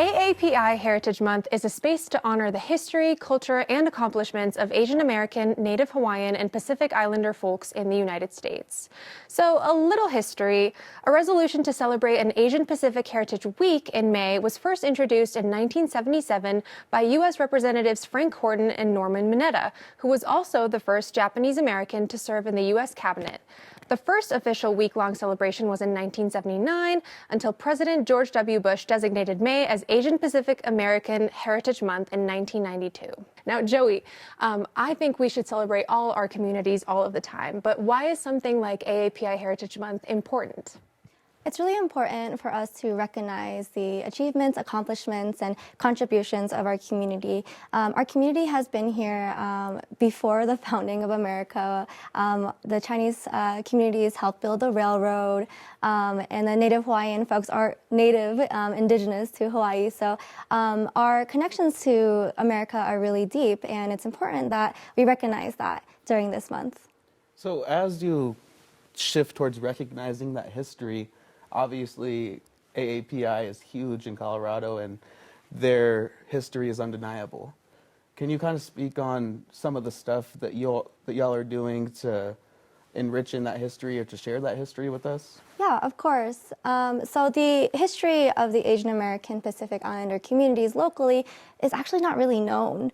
AAPI Heritage Month is a space to honor the history, culture, and accomplishments of Asian American, Native Hawaiian, and Pacific Islander folks in the United States. So, a little history. A resolution to celebrate an Asian Pacific Heritage Week in May was first introduced in 1977 by U.S. Representatives Frank Horton and Norman Mineta, who was also the first Japanese American to serve in the U.S. cabinet. The first official week-long celebration was in 1979 until President George W. Bush designated May as Asian Pacific American Heritage Month in 1992. Now, Joey, I think we should celebrate all our communities all of the time, but why is something like AAPI Heritage Month important? It's really important for us to recognize the achievements, accomplishments, and contributions of our community. Our community has been here before the founding of America. The Chinese communities helped build the railroad, and the Native Hawaiian folks are native, indigenous to Hawaii. So our connections to America are really deep, and it's important that we recognize that during this month. So as you shift towards recognizing that history, obviously, AAPI is huge in Colorado, and their history is undeniable. Can you kind of speak on some of the stuff that y'all are doing to enrich in that history or to share that history with us? Yeah, of course. So the history of the Asian American Pacific Islander communities locally is actually not really known.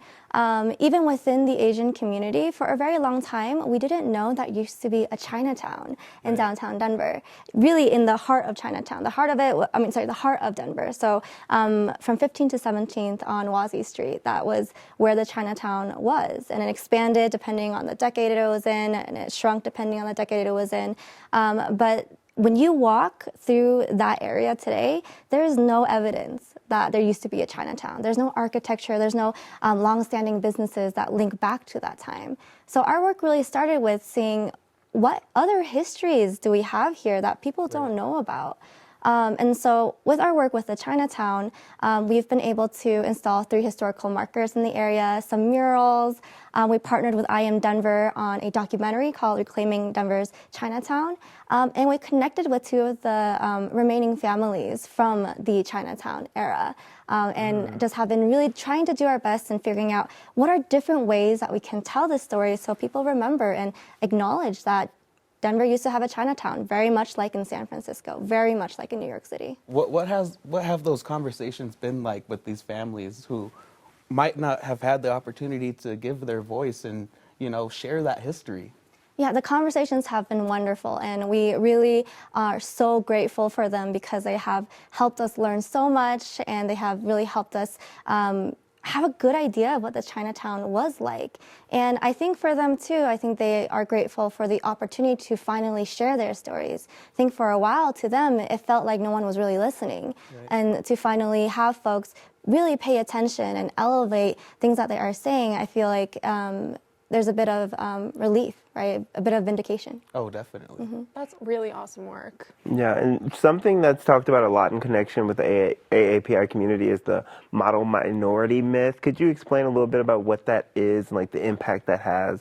Even within the Asian community, for a very long time, we didn't know that used to be a Chinatown in downtown Denver, really in the heart of Chinatown. The heart of it, the heart of Denver. So from 15th to 17th on Wazee Street, that was where the Chinatown was. And it expanded depending on the decade it was in, and it shrunk depending on the decade it was in. But when you walk through that area today, there is no evidence that there used to be a Chinatown. There's no architecture, there's no long-standing businesses that link back to that time. So our work really started with seeing what other histories do we have here that people don't know about. And so with our work with the Chinatown, we've been able to install 3 historical markers in the area, some murals. We partnered with IM Denver on a documentary called Reclaiming Denver's Chinatown. And we connected with 2 of the remaining families from the Chinatown era. And just have been really trying to do our best in figuring out what are different ways that we can tell this story so people remember and acknowledge that Denver used to have a Chinatown, very much like in San Francisco, very much like in New York City. What have those conversations been like with these families who might not have had the opportunity to give their voice and, share that history? Yeah, the conversations have been wonderful, and we really are so grateful for them because they have helped us learn so much, and they have really helped us have a good idea of what the Chinatown was like. And I think for them too, I think they are grateful for the opportunity to finally share their stories. I think for a while to them, it felt like no one was really listening. Right. And to finally have folks really pay attention and elevate things that they are saying, I feel like there's a bit of relief, right? A bit of vindication. Oh, definitely. Mm-hmm. That's really awesome work. Yeah, and something that's talked about a lot in connection with the AAPI community is the model minority myth. Could you explain a little bit about what that is and the impact that has?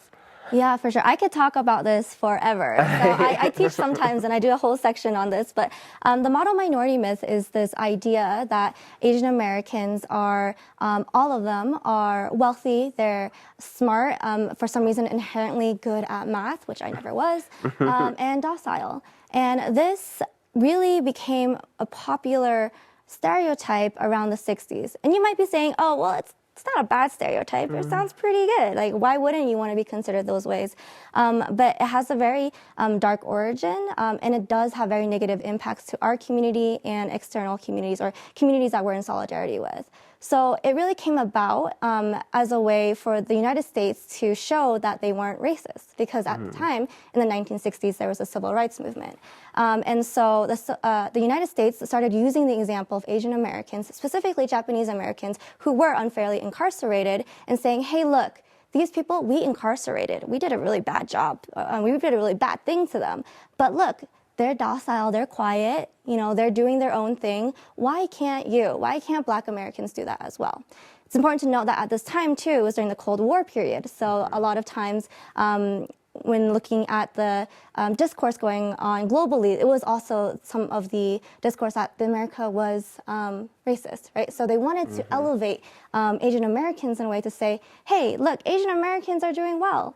Yeah, for sure. I could talk about this forever. So I teach sometimes, and I do a whole section on this. But the model minority myth is this idea that Asian Americans are, all of them are wealthy, they're smart, for some reason inherently good at math, which I never was, and docile. And this really became a popular stereotype around the 60s. And you might be saying, oh, well, it's not a bad stereotype. It sounds pretty good. Like, why wouldn't you want to be considered those ways? But it has a very dark origin, and it does have very negative impacts to our community and external communities or communities that we're in solidarity with. So it really came about as a way for the United States to show that they weren't racist, because at the time, in the 1960s, there was a civil rights movement. And so the United States started using the example of Asian Americans, specifically Japanese Americans, who were unfairly incarcerated, and saying, hey, look, these people we incarcerated. We did a really bad job. We did a really bad thing to them. But look, they're docile, they're quiet, they're doing their own thing. Why can't you? Why can't Black Americans do that as well? It's important to note that at this time, too, it was during the Cold War period. So a lot of times when looking at the discourse going on globally, it was also some of the discourse that America was racist, right? So they wanted to elevate Asian Americans in a way to say, hey, look, Asian Americans are doing well.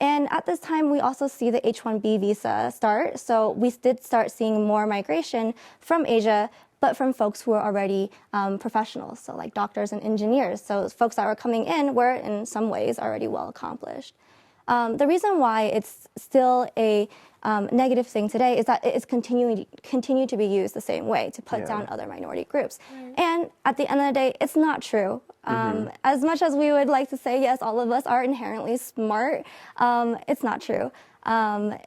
And at this time, we also see the H-1B visa start. So we did start seeing more migration from Asia, but from folks who are already professionals, so like doctors and engineers. So folks that were coming in were, in some ways, already well accomplished. The reason why it's still a negative thing today is that it is continue to be used the same way to put down other minority groups. And at the end of the day, it's not true. As much as we would like to say, yes, all of us are inherently smart, it's not true.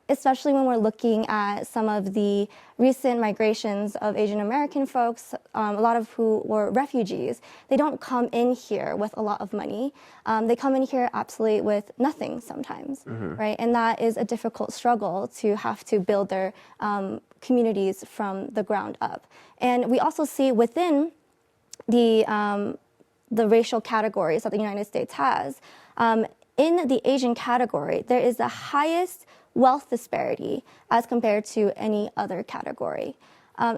Especially when we're looking at some of the recent migrations of Asian American folks, a lot of who were refugees. They don't come in here with a lot of money. They come in here absolutely with nothing sometimes, right? And that is a difficult struggle to have to build their communities from the ground up. And we also see within the racial categories that the United States has, in the Asian category, there is the highest wealth disparity as compared to any other category.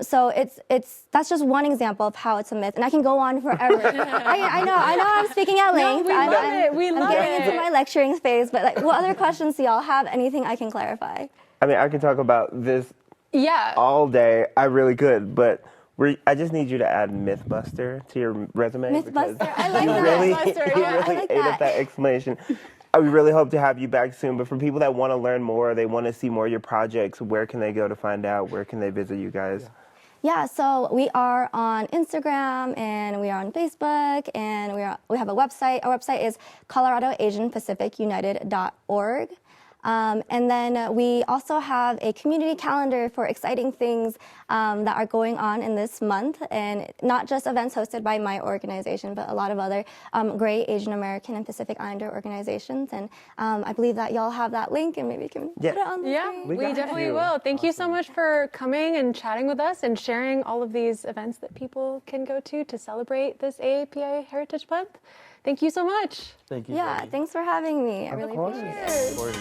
So that's just one example of how it's a myth, and I can go on forever. I know I'm speaking at length. No, we love I'm getting into my lecturing phase, but like, what other questions do y'all have? Anything I can clarify? I mean, I can talk about this all day. I really could, but I just need you to add Mythbuster to your resume. Mythbuster, I like that. Really, Mythbuster, you yeah. really I like ate up that explanation. We really hope to have you back soon. But for people that want to learn more, they want to see more of your projects, where can they go to find out? Where can they visit you guys? Yeah, so we are on Instagram and we are on Facebook and we have a website. Our website is coloradoasianpacificunited.org. And then we also have a community calendar for exciting things that are going on in this month, and not just events hosted by my organization, but a lot of other great Asian American and Pacific Islander organizations. And I believe that y'all have that link, and maybe you can put it on the screen. We definitely will. Thank you so much for coming and chatting with us and sharing all of these events that people can go to celebrate this AAPI Heritage Month. Thank you so much. Thank you. Yeah, Jody. thanks for having me. I really course. appreciate it. Of course.